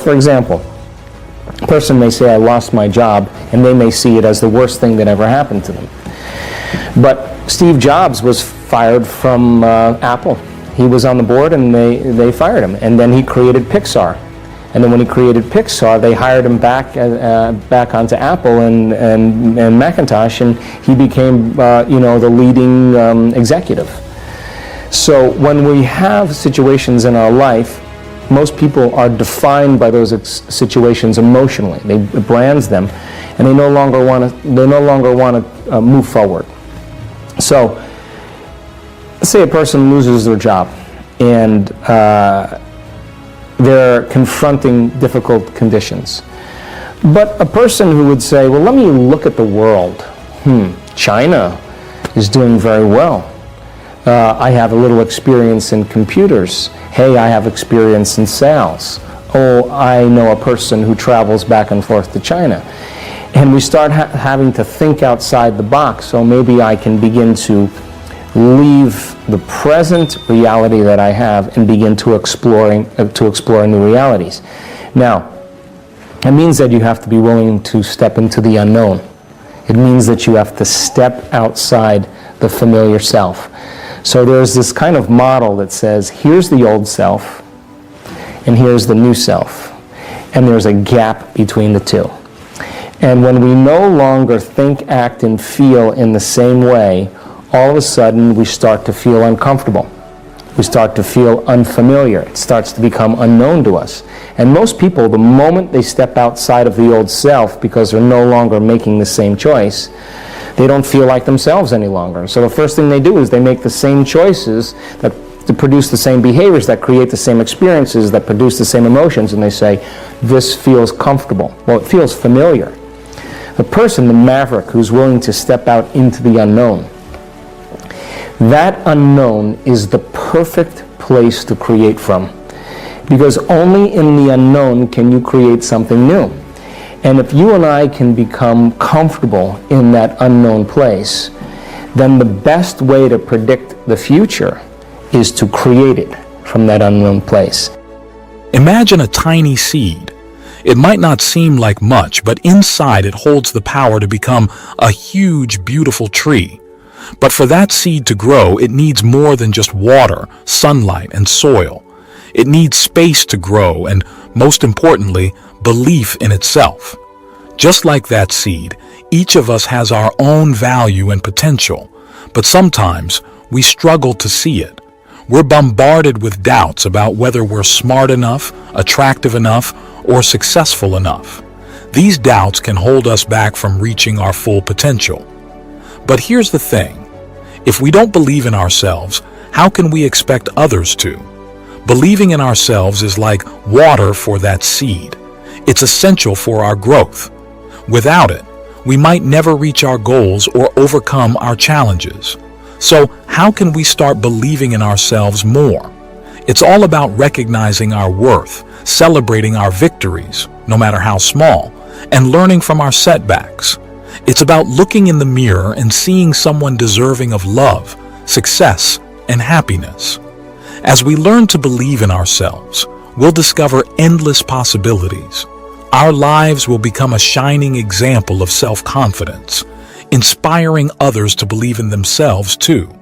For example, a person may say, I lost my job, and they may see it as the worst thing that ever happened to them. But Steve Jobs was fired from Apple. He was on the board and they fired him. And then he created Pixar. And then when he created Pixar, they hired him back onto Apple and Macintosh, and he became the leading executive. So when we have situations in our life, most people are defined by those situations emotionally. It brands them, and they no longer want to move forward. So, let's say a person loses their job, and they're confronting difficult conditions. But a person who would say, well, let me look at the world. China is doing very well. I have a little experience in computers. Hey, I have experience in sales. Oh, I know a person who travels back and forth to China. And we start having to think outside the box. So maybe I can begin to leave the present reality that I have and begin to explore new realities. Now, it means that you have to be willing to step into the unknown. It means that you have to step outside the familiar self. So there's this kind of model that says, here's the old self, and here's the new self. And there's a gap between the two. And when we no longer think, act, and feel in the same way, all of a sudden we start to feel uncomfortable. We start to feel unfamiliar. It starts to become unknown to us. And most people, the moment they step outside of the old self, because they're no longer making the same choice, they don't feel like themselves any longer. So the first thing they do is they make the same choices to produce the same behaviors, that create the same experiences, that produce the same emotions, and they say, this feels comfortable. Well, it feels familiar. The person, the maverick, who's willing to step out into the unknown, that unknown is the perfect place to create from. Because only in the unknown can you create something new. And if you and I can become comfortable in that unknown place, then the best way to predict the future is to create it from that unknown place. Imagine a tiny seed. It might not seem like much, but inside it holds the power to become a huge, beautiful tree. But for that seed to grow, it needs more than just water, sunlight, and soil. It needs space to grow and, most importantly, belief in itself. Just like that seed, each of us has our own value and potential, but sometimes we struggle to see it. We're bombarded with doubts about whether we're smart enough, attractive enough, or successful enough. These doubts can hold us back from reaching our full potential. But here's the thing. If we don't believe in ourselves, how can we expect others to? Believing in ourselves is like water for that seed. It's essential for our growth. Without it, we might never reach our goals or overcome our challenges. So, how can we start believing in ourselves more? It's all about recognizing our worth, celebrating our victories, no matter how small, and learning from our setbacks. It's about looking in the mirror and seeing someone deserving of love, success, and happiness. As we learn to believe in ourselves, we'll discover endless possibilities. Our lives will become a shining example of self-confidence, inspiring others to believe in themselves too.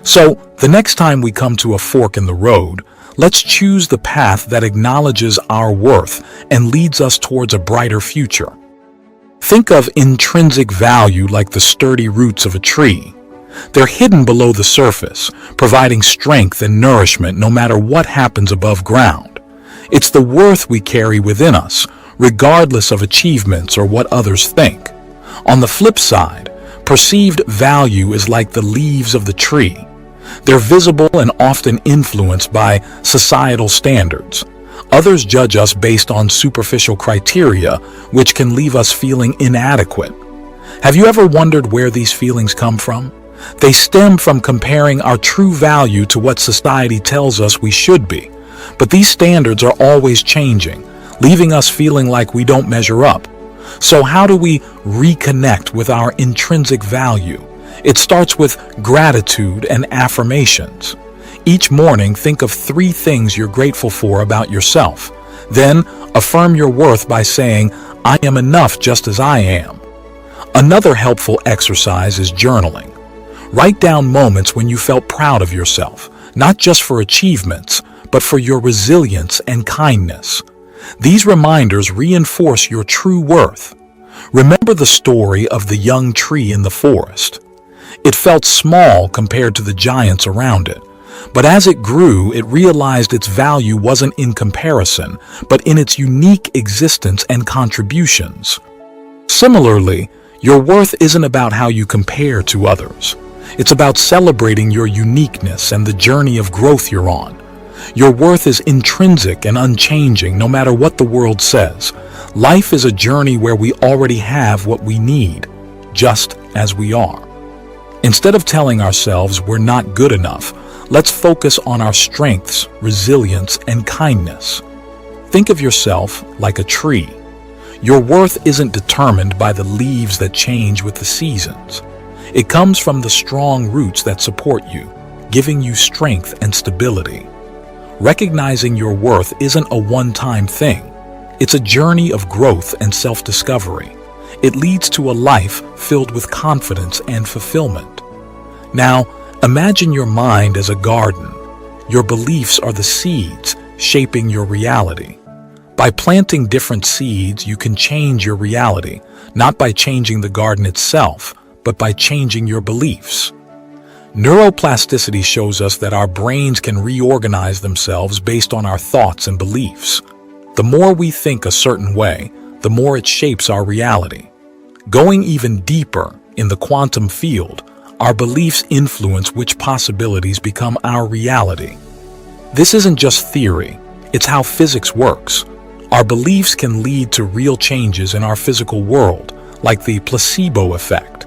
So, the next time we come to a fork in the road, let's choose the path that acknowledges our worth and leads us towards a brighter future. Think of intrinsic value like the sturdy roots of a tree. They're hidden below the surface, providing strength and nourishment no matter what happens above ground. It's the worth we carry within us, regardless of achievements or what others think. On the flip side, perceived value is like the leaves of the tree. They're visible and often influenced by societal standards. Others judge us based on superficial criteria, which can leave us feeling inadequate. Have you ever wondered where these feelings come from? They stem from comparing our true value to what society tells us we should be. But these standards are always changing, leaving us feeling like we don't measure up. So how do we reconnect with our intrinsic value? It starts with gratitude and affirmations. Each morning, think of 3 things you're grateful for about yourself. Then, affirm your worth by saying, "I am enough just as I am." Another helpful exercise is journaling. Write down moments when you felt proud of yourself, not just for achievements, but for your resilience and kindness. These reminders reinforce your true worth. Remember the story of the young tree in the forest. It felt small compared to the giants around it, but as it grew, it realized its value wasn't in comparison, but in its unique existence and contributions. Similarly, your worth isn't about how you compare to others. It's about celebrating your uniqueness and the journey of growth you're on. Your worth is intrinsic and unchanging no matter what the world says. Life is a journey where we already have what we need, just as we are. Instead of telling ourselves we're not good enough, let's focus on our strengths, resilience, and kindness. Think of yourself like a tree. Your worth isn't determined by the leaves that change with the seasons. It comes from the strong roots that support you, giving you strength and stability. Recognizing your worth isn't a one-time thing. It's a journey of growth and self-discovery. It leads to a life filled with confidence and fulfillment. Now, imagine your mind as a garden. Your beliefs are the seeds shaping your reality. By planting different seeds, you can change your reality, not by changing the garden itself, but by changing your beliefs. Neuroplasticity shows us that our brains can reorganize themselves based on our thoughts and beliefs. The more we think a certain way, the more it shapes our reality. Going even deeper, in the quantum field, our beliefs influence which possibilities become our reality. This isn't just theory, it's how physics works. Our beliefs can lead to real changes in our physical world, like the placebo effect.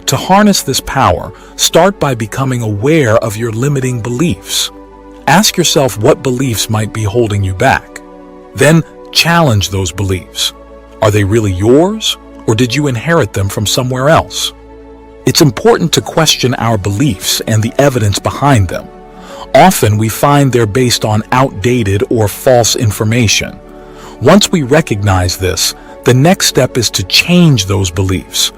To harness this power, start by becoming aware of your limiting beliefs. Ask yourself what beliefs might be holding you back. Then challenge those beliefs. Are they really yours, or did you inherit them from somewhere else? It's important to question our beliefs and the evidence behind them. Often we find they're based on outdated or false information. Once we recognize this, the next step is to change those beliefs.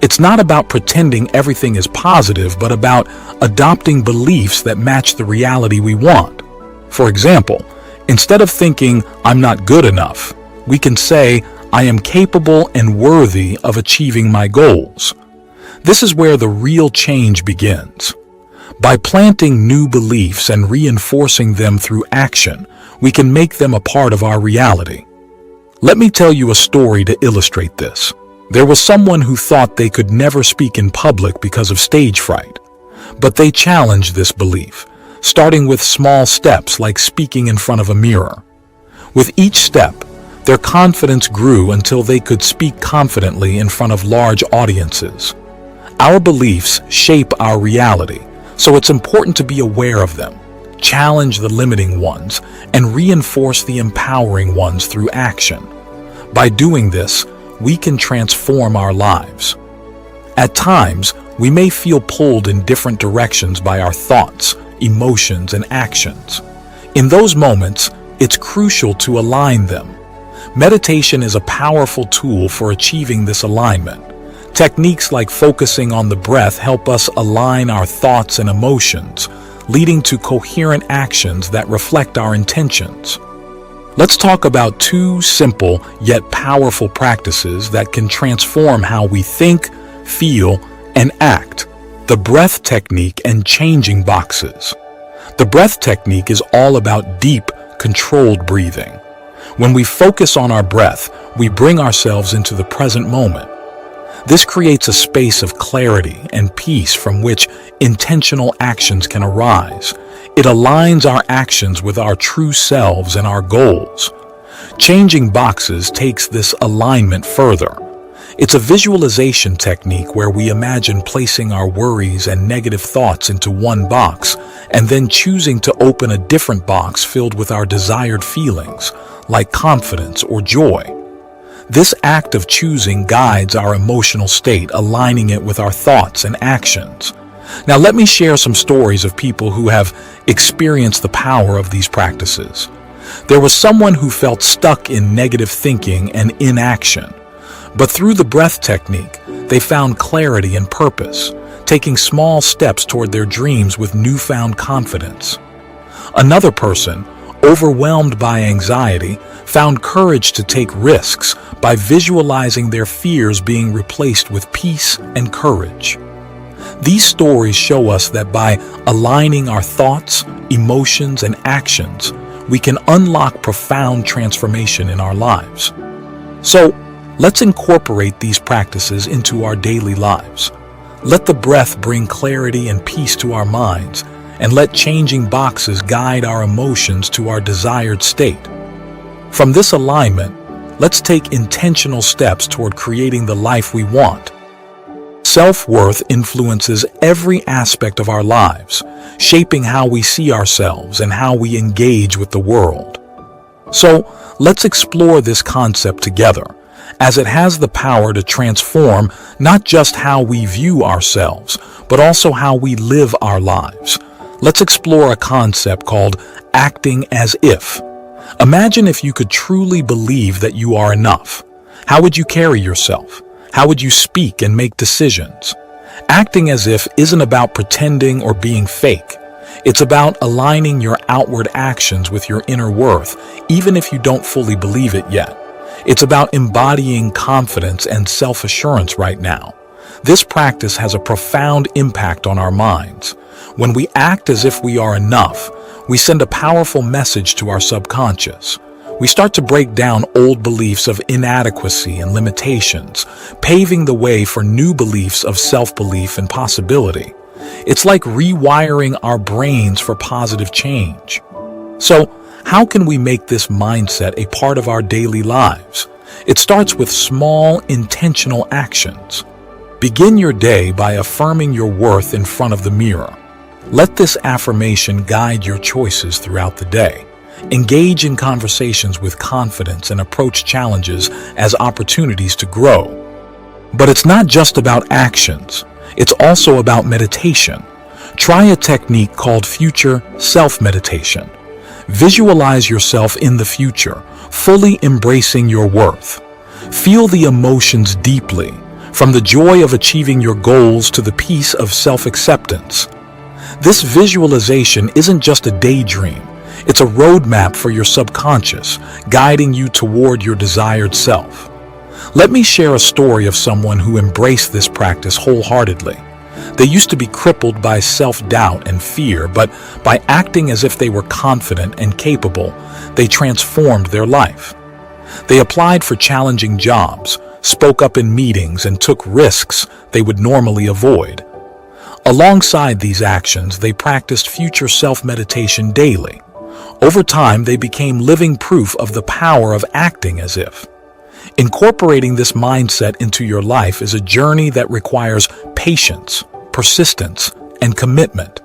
It's not about pretending everything is positive, but about adopting beliefs that match the reality we want. For example, instead of thinking, "I'm not good enough," we can say, "I am capable and worthy of achieving my goals." This is where the real change begins. By planting new beliefs and reinforcing them through action, we can make them a part of our reality. Let me tell you a story to illustrate this. There was someone who thought they could never speak in public because of stage fright. But they challenged this belief, starting with small steps like speaking in front of a mirror. With each step, their confidence grew until they could speak confidently in front of large audiences. Our beliefs shape our reality, so it's important to be aware of them, challenge the limiting ones, and reinforce the empowering ones through action. By doing this, we can transform our lives. At times, we may feel pulled in different directions by our thoughts, emotions, and actions. In those moments, it's crucial to align them. Meditation is a powerful tool for achieving this alignment. Techniques like focusing on the breath help us align our thoughts and emotions, leading to coherent actions that reflect our intentions. Let's talk about two simple yet powerful practices that can transform how we think, feel, and act: the breath technique and changing boxes. The breath technique is all about deep, controlled breathing. When we focus on our breath, we bring ourselves into the present moment. This creates a space of clarity and peace from which intentional actions can arise. It aligns our actions with our true selves and our goals. Changing boxes takes this alignment further. It's a visualization technique where we imagine placing our worries and negative thoughts into one box and then choosing to open a different box filled with our desired feelings, like confidence or joy. This act of choosing guides our emotional state, aligning it with our thoughts and actions. Now let me share some stories of people who have experienced the power of these practices. There was someone who felt stuck in negative thinking and inaction. But through the breath technique, they found clarity and purpose, taking small steps toward their dreams with newfound confidence. Another person, overwhelmed by anxiety, found courage to take risks by visualizing their fears being replaced with peace and courage. These stories show us that by aligning our thoughts, emotions, and actions, we can unlock profound transformation in our lives. So, let's incorporate these practices into our daily lives. Let the breath bring clarity and peace to our minds, and let changing boxes guide our emotions to our desired state. From this alignment, let's take intentional steps toward creating the life we want. Self-worth influences every aspect of our lives, shaping how we see ourselves and how we engage with the world. So, let's explore this concept together, as it has the power to transform not just how we view ourselves, but also how we live our lives. Let's explore a concept called acting as if. Imagine if you could truly believe that you are enough. How would you carry yourself? How would you speak and make decisions? Acting as if isn't about pretending or being fake. It's about aligning your outward actions with your inner worth, even if you don't fully believe it yet. It's about embodying confidence and self-assurance right now. This practice has a profound impact on our minds. When we act as if we are enough, we send a powerful message to our subconscious. We start to break down old beliefs of inadequacy and limitations, paving the way for new beliefs of self-belief and possibility. It's like rewiring our brains for positive change. So, how can we make this mindset a part of our daily lives? It starts with small, intentional actions. Begin your day by affirming your worth in front of the mirror. Let this affirmation guide your choices throughout the day. Engage in conversations with confidence and approach challenges as opportunities to grow. But it's not just about actions. It's also about meditation. Try a technique called future self-meditation. Visualize yourself in the future, fully embracing your worth. Feel the emotions deeply, from the joy of achieving your goals to the peace of self-acceptance. This visualization isn't just a daydream. It's a roadmap for your subconscious, guiding you toward your desired self. Let me share a story of someone who embraced this practice wholeheartedly. They used to be crippled by self-doubt and fear, but by acting as if they were confident and capable, they transformed their life. They applied for challenging jobs, spoke up in meetings, and took risks they would normally avoid. Alongside these actions, they practiced future self-meditation daily. Over time, they became living proof of the power of acting as if. Incorporating this mindset into your life is a journey that requires patience, persistence, and commitment.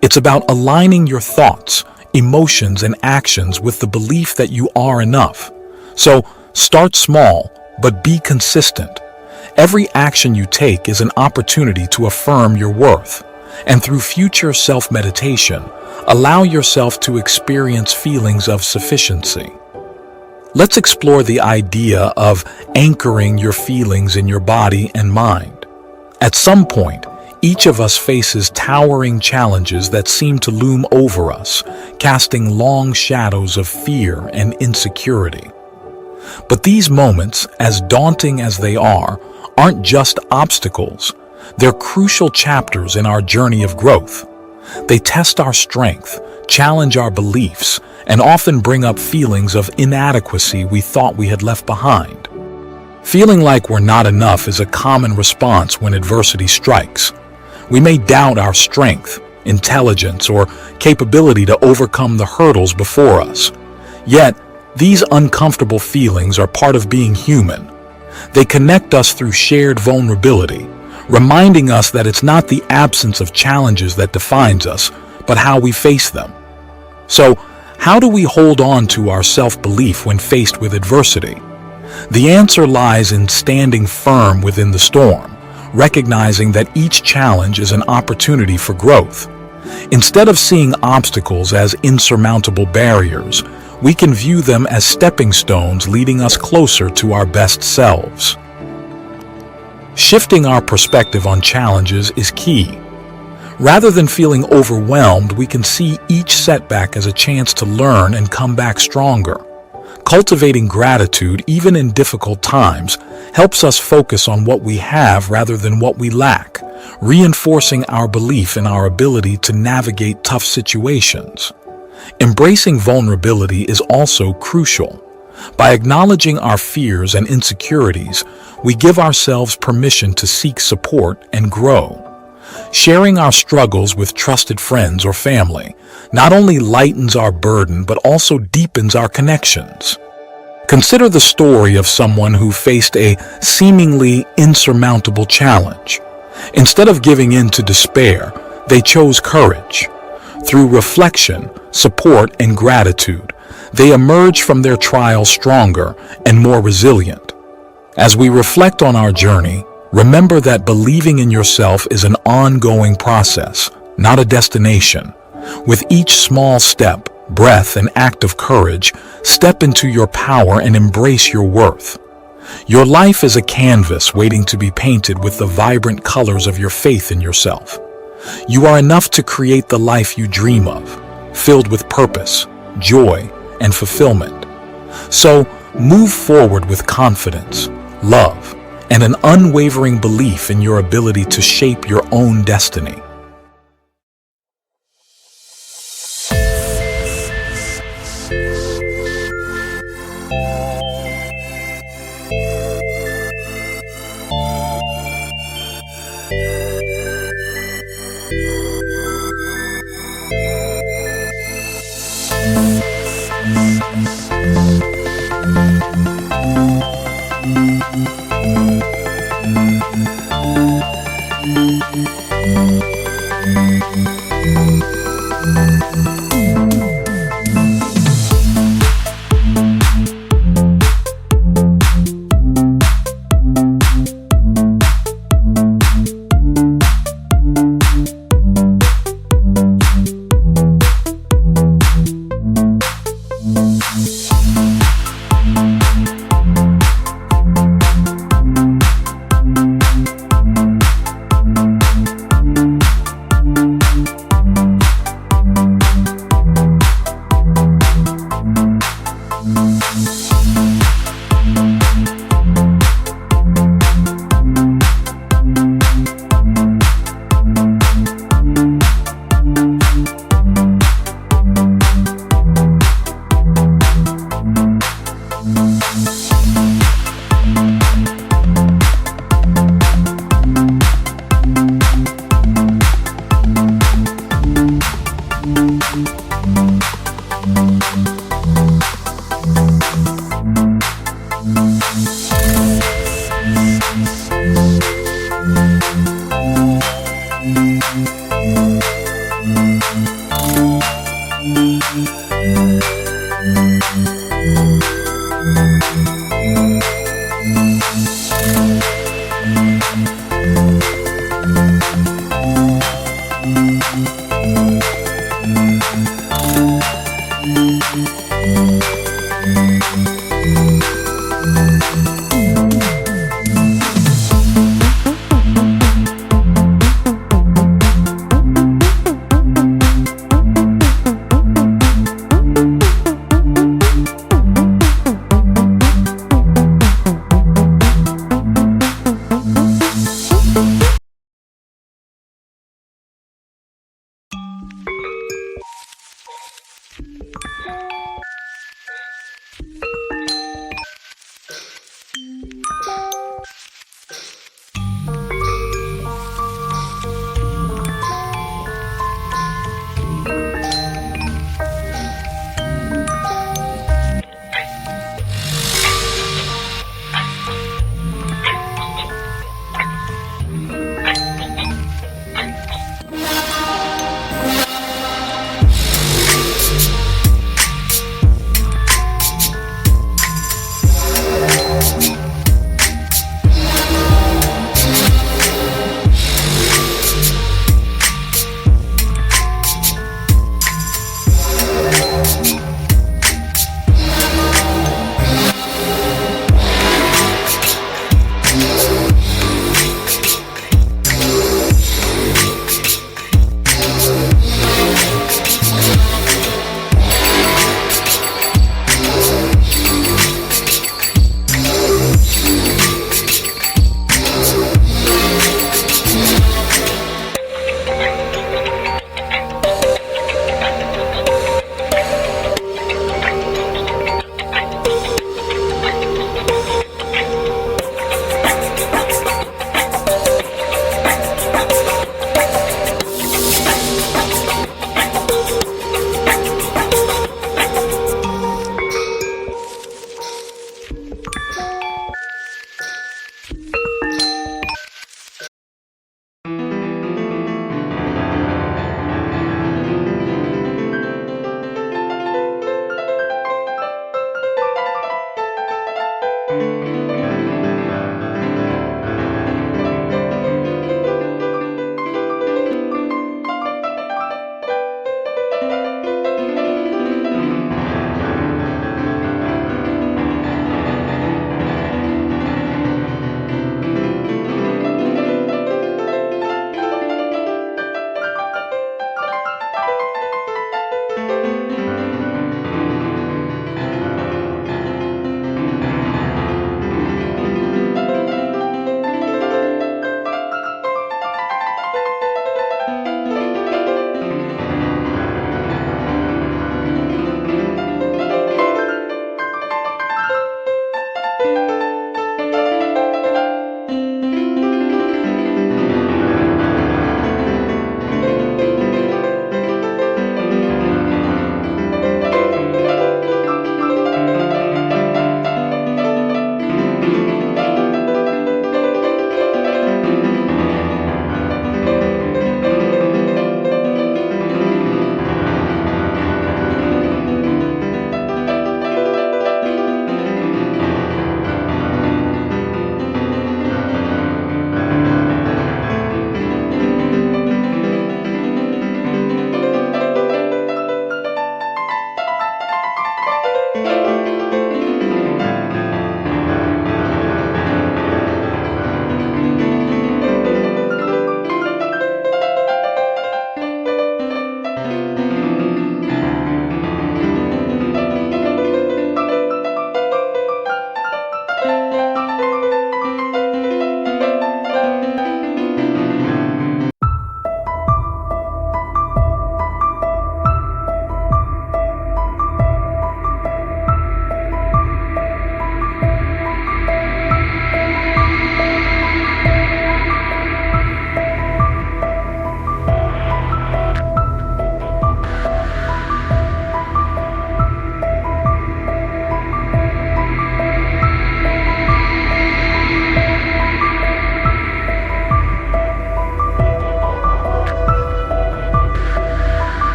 It's about aligning your thoughts, emotions, and actions with the belief that you are enough. So, start small, but be consistent. Every action you take is an opportunity to affirm your worth. And through future self-meditation, allow yourself to experience feelings of sufficiency. Let's explore the idea of anchoring your feelings in your body and mind. At some point, each of us faces towering challenges that seem to loom over us, casting long shadows of fear and insecurity. But these moments, as daunting as they aren't just obstacles. They're crucial chapters in our journey of growth. They test our strength, challenge our beliefs, and often bring up feelings of inadequacy we thought we had left behind. Feeling like we're not enough is a common response when adversity strikes. We may doubt our strength, intelligence, or capability to overcome the hurdles before us. Yet, these uncomfortable feelings are part of being human. They connect us through shared vulnerability, reminding us that it's not the absence of challenges that defines us, but how we face them. So, how do we hold on to our self-belief when faced with adversity? The answer lies in standing firm within the storm, recognizing that each challenge is an opportunity for growth. Instead of seeing obstacles as insurmountable barriers, we can view them as stepping stones leading us closer to our best selves. Shifting our perspective on challenges is key. Rather than feeling overwhelmed, we can see each setback as a chance to learn and come back stronger. Cultivating gratitude, even in difficult times, helps us focus on what we have rather than what we lack, reinforcing our belief in our ability to navigate tough situations. Embracing vulnerability is also crucial. By acknowledging our fears and insecurities, we give ourselves permission to seek support and grow. Sharing our struggles with trusted friends or family not only lightens our burden but also deepens our connections. Consider the story of someone who faced a seemingly insurmountable challenge. Instead of giving in to despair, they chose courage. Through reflection, support, and gratitude, they emerge from their trial stronger and more resilient. As we reflect on our journey, remember that believing in yourself is an ongoing process, not a destination. With each small step, breath, and act of courage, step into your power and embrace your worth. Your life is a canvas waiting to be painted with the vibrant colors of your faith in yourself. You are enough to create the life you dream of, filled with purpose, joy, and fulfillment. So, move forward with confidence, love, and an unwavering belief in your ability to shape your own destiny. Thank you.